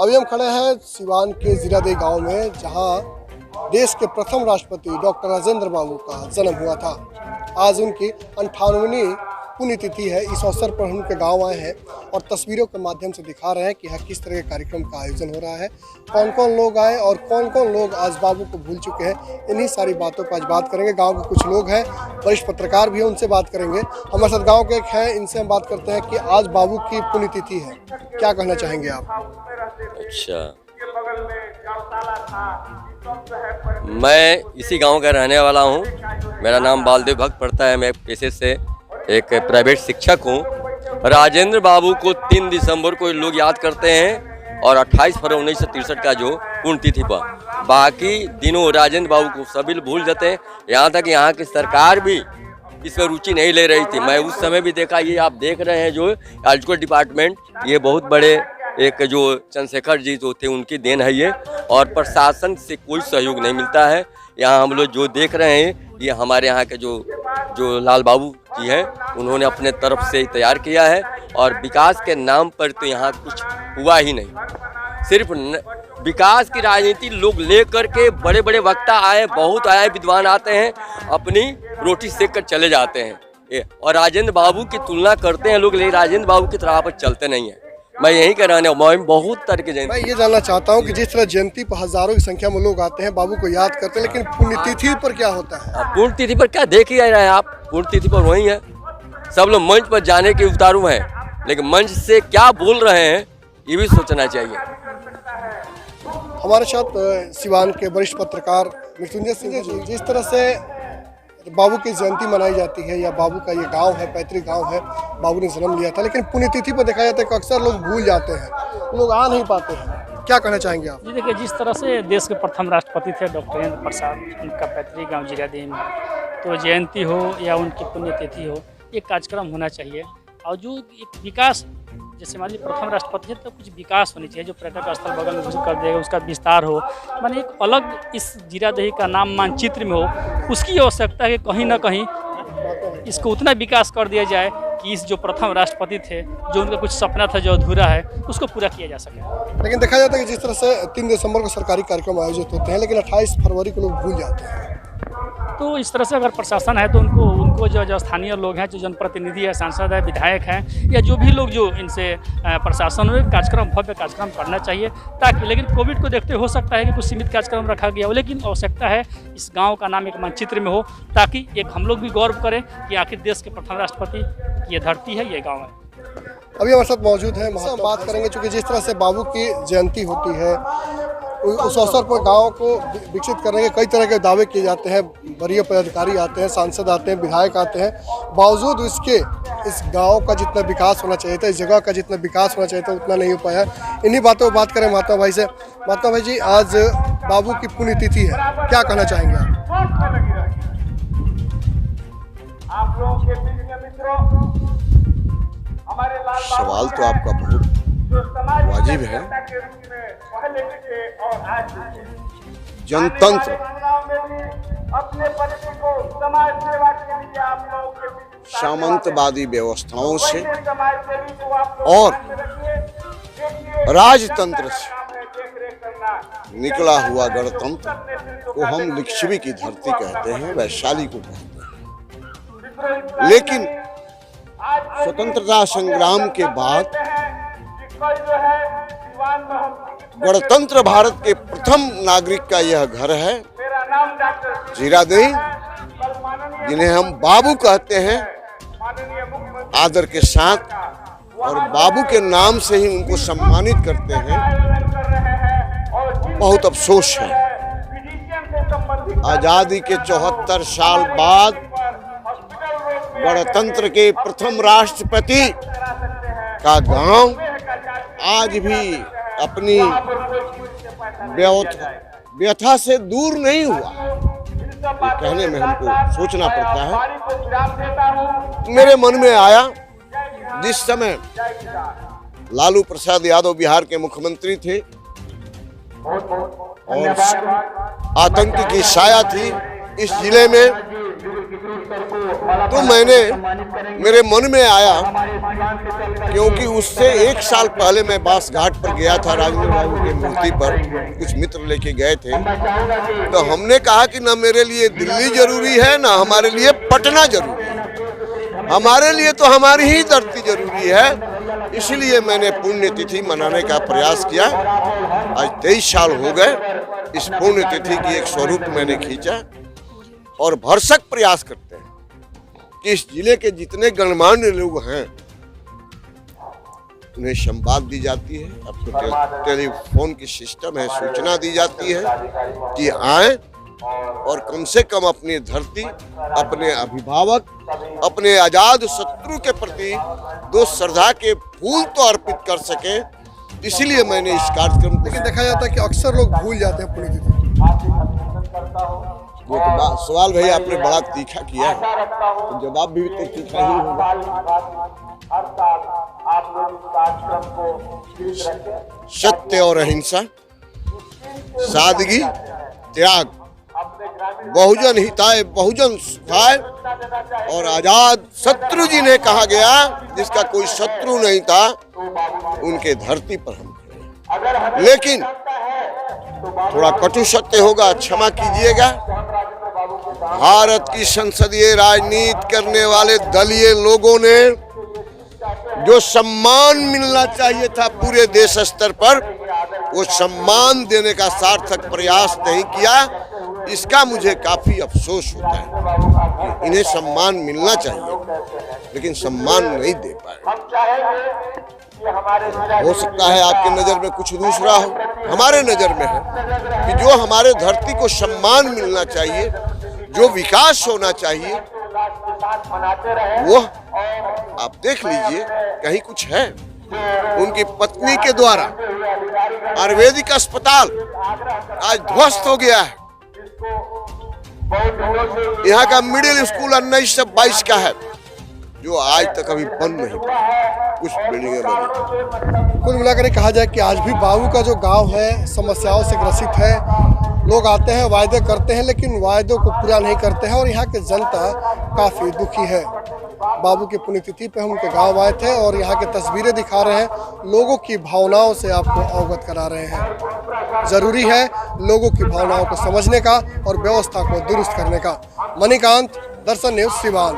अभी हम खड़े हैं सिवान के जीरादेई गांव में, जहां देश के प्रथम राष्ट्रपति डॉक्टर राजेंद्र बाबू का जन्म हुआ था। आज उनकी 58वीं पुण्यतिथि है। इस अवसर पर हम उनके गाँव आए हैं और तस्वीरों के माध्यम से दिखा रहे हैं कि यहाँ किस तरह के कार्यक्रम का आयोजन हो रहा है, कौन कौन लोग आए और कौन कौन लोग आज बाबू को भूल चुके हैं। इन्हीं सारी बातों पर आज बात करेंगे। गांव के कुछ लोग हैं, वरिष्ठ पत्रकार भी हैं, उनसे बात करेंगे। हमारे साथ गांव के एक हैं, इनसे हम बात करते हैं कि आज बाबू की पुण्यतिथि है, क्या कहना चाहेंगे आप? अच्छा, मैं इसी गांव का रहने वाला हूं। मेरा नाम बालदेव भक्त पड़ता है। मैं पेशे से एक प्राइवेट शिक्षक हूं। राजेंद्र बाबू को 3 दिसंबर को लोग याद करते हैं और 28 फरवरी 1963 का जो पुण्यतिथि पर। बाकी दिनों राजेंद्र बाबू को सभी भूल जाते हैं। यहाँ तक यहाँ की सरकार भी इसमें रुचि नहीं ले रही थी। मैं उस समय भी देखा, ये आप देख रहे हैं जो एजुकेशन डिपार्टमेंट, ये बहुत बड़े एक जो चंद्रशेखर जी जो थे उनकी देन है ये, और प्रशासन से कोई सहयोग नहीं मिलता है। यहाँ हम लोग जो देख रहे हैं ये हमारे यहाँ के जो लाल बाबू जी हैं, उन्होंने अपने तरफ से तैयार किया है। और विकास के नाम पर तो यहाँ कुछ हुआ ही नहीं। सिर्फ विकास की राजनीति लोग लेकर के बड़े बड़े वक्ता आए, बहुत आए, विद्वान आते हैं, अपनी रोटी सेक कर चले जाते हैं और राजेंद्र बाबू की तुलना करते हैं लोग, लेकिन राजेंद्र बाबू की तरह पर चलते नहीं हैं। मैं यही कह रहा हूँ, बहुत तरह की जयंती। मैं ये जानना चाहता हूँ कि जिस तरह जयंती पर हजारों की संख्या में लोग आते हैं, बाबू को याद करते हैं, लेकिन पुण्यतिथि पर क्या होता है? पुण्यतिथि पर क्या देख ही रहे हैं आप? पुण्यतिथि पर वही है, सब लोग मंच पर जाने के उतारू हैं, लेकिन मंच से क्या बोल रहे हैं ये भी सोचना चाहिए। हमारे साथ सिवान के वरिष्ठ पत्रकार मृत्युंजय सिंह जी, जिस तरह से बाबू की जयंती मनाई जाती है, या बाबू का ये गांव है, पैतृक गांव है, बाबू ने जन्म लिया था, लेकिन पुण्यतिथि पर देखा जाता है कि अक्सर लोग भूल जाते हैं, लोग आ नहीं पाते हैं। क्या कहना चाहेंगे आप? जी देखिए, जिस तरह से देश के प्रथम राष्ट्रपति थे डॉक्टर राजेंद्र प्रसाद, उनका पैतृक गांव जीरादेई में, तो जयंती हो या उनकी पुण्यतिथि हो, एक कार्यक्रम होना चाहिए। और जो एक विकास, जैसे मान लीजिए प्रथम राष्ट्रपति है तो कुछ विकास होनी चाहिए, जो पर्यटक स्थल बगल में घोषित कर देगा उसका विस्तार हो, माने एक अलग इस जीरादेई का नाम मानचित्र में हो। उसकी आवश्यकता है कि कहीं ना कहीं इसको उतना विकास कर दिया जाए कि इस जो प्रथम राष्ट्रपति थे, जो उनका कुछ सपना था जो अधूरा है, उसको पूरा किया जा सके। लेकिन देखा जाता है कि जिस तरह से 3 दिसंबर को सरकारी कार्यक्रम आयोजित होते हैं, लेकिन 28 फरवरी को लोग भूल जाते हैं। तो इस तरह से अगर प्रशासन है तो उनको जो स्थानीय लोग हैं, जो जनप्रतिनिधि है, सांसद है, विधायक हैं, या जो भी लोग जो इनसे प्रशासन में कार्यक्रम, भव्य कार्यक्रम करना चाहिए, ताकि, लेकिन कोविड को देखते हो सकता है कि कुछ सीमित कार्यक्रम रखा गया हो, लेकिन आवश्यकता है इस गांव का नाम एक मानचित्र में हो, ताकि एक हम लोग भी गौरव करें कि आखिर देश के प्रथम राष्ट्रपति की ये धरती है, ये गाँव है। अभी हमारे साथ मौजूद है, हम बात करेंगे, चूँकि जिस तरह से बाबू की जयंती होती है, उस अवसर पर गांव को विकसित करने के कई तरह के दावे किए जाते हैं। वरीय पदाधिकारी आते हैं, सांसद आते हैं, विधायक आते हैं, बावजूद इसके इस गांव का जितना विकास होना चाहिए था, इस जगह का जितना विकास होना चाहिए था, उतना नहीं हो पाया। इन्हीं बातों पर बात करें महात्मा भाई से। महात्मा भाई जी, आज बाबू की पुण्यतिथि है, क्या कहना चाहेंगे आप? सवाल तो आपका बहुत वाजिब है। जनतंत्र, सामंतवादी व्यवस्थाओं से और राजतंत्र से निकला हुआ गणतंत्र को हम लिच्छवी की धरती कहते हैं, वैशाली को कहते हैं। लेकिन स्वतंत्रता संग्राम के बाद गणतंत्र भारत के प्रथम नागरिक का यह घर है जीरादेई, जिन्हें हम बाबू कहते हैं आदर के साथ, और बाबू के नाम से ही उनको सम्मानित करते हैं। बहुत अफसोस है, आजादी के 74 साल बाद गणतंत्र के प्रथम राष्ट्रपति का गांव आज भी अपनी व्यथा से दूर नहीं हुआ। ये कहने में हमको सोचना पड़ता है। मेरे मन में आया, जिस समय लालू प्रसाद यादव बिहार के मुख्यमंत्री थे और आतंक की साया थी, इस जिले में, तो मेरे मन में आया, क्योंकि उससे 1 साल पहले मैं बांस घाट पर गया था, राजेंद्र बाबू की मूर्ति पर कुछ मित्र लेके गए थे। तो हमने कहा कि ना मेरे लिए दिल्ली जरूरी है, ना हमारे लिए पटना जरूरी है, हमारे लिए तो हमारी ही धरती जरूरी है। इसलिए मैंने पुण्यतिथि मनाने का प्रयास किया। आज 23 साल हो गए। इस पुण्यतिथि की एक स्वरूप मैंने खींचा और भरसक प्रयास करते हैं कि इस जिले के जितने गणमान्य लोग हैं उन्हें संवाद दी जाती है। अब तो टेलीफोन की सिस्टम है, सूचना दी जाती है कि आए और कम से कम अपनी धरती, अपने अभिभावक, अपने आजाद शत्रु के प्रति 2 श्रद्धा के फूल तो अर्पित कर सके। इसलिए मैंने इस कार्यक्रम को, लेकिन देखा जाता है कि अक्सर लोग भूल जाते हैं पुण्यतिथि। ये तो सवाल भाई आपने बड़ा तीखा किया है, तो जवाब भी तो तीखा ही होगा। सत्य और अहिंसा, सादगी, त्याग, बहुजन हिताय बहुजन सुखाय और आजाद शत्रु जिन्हें कहा गया, जिसका कोई शत्रु नहीं था, उनके धरती पर हम खड़े। लेकिन थोड़ा कटु सत्य होगा, क्षमा कीजिएगा। भारत की संसदीय राजनीति करने वाले दलीय लोगों ने जो सम्मान मिलना चाहिए था पूरे देश स्तर पर, वो सम्मान देने का सार्थक प्रयास नहीं किया। इसका मुझे काफी अफसोस होता है कि इन्हें सम्मान मिलना चाहिए लेकिन सम्मान नहीं दे पाए। हो सकता है आपकी नजर में कुछ दूसरा हो, हमारे नजर में है कि जो हमारे धरती को सम्मान मिलना चाहिए, जो विकास होना चाहिए, वो आप देख लीजिए कहीं कुछ है। उनकी पत्नी के द्वारा आयुर्वेदिक अस्पताल आज ध्वस्त हो गया है। यहाँ का मिडिल स्कूल 1922 का है, जो आज तक अभी बंद नहीं हुआ। कुछ बिल्डिंगें बनी। कुल मिलाकर कहा जाए कि आज भी बाबू का जो गांव है समस्याओं से ग्रसित है। लोग आते हैं, वायदे करते हैं, लेकिन वायदों को पूरा नहीं करते हैं और यहाँ की जनता काफ़ी दुखी है। बाबू की पुण्यतिथि पे हम उनके गांव आए थे और यहाँ की तस्वीरें दिखा रहे हैं, लोगों की भावनाओं से आपको अवगत करा रहे हैं। ज़रूरी है लोगों की भावनाओं को समझने का और व्यवस्था को दुरुस्त करने का। मणिकांत, दर्शन न्यूज़, सिवान।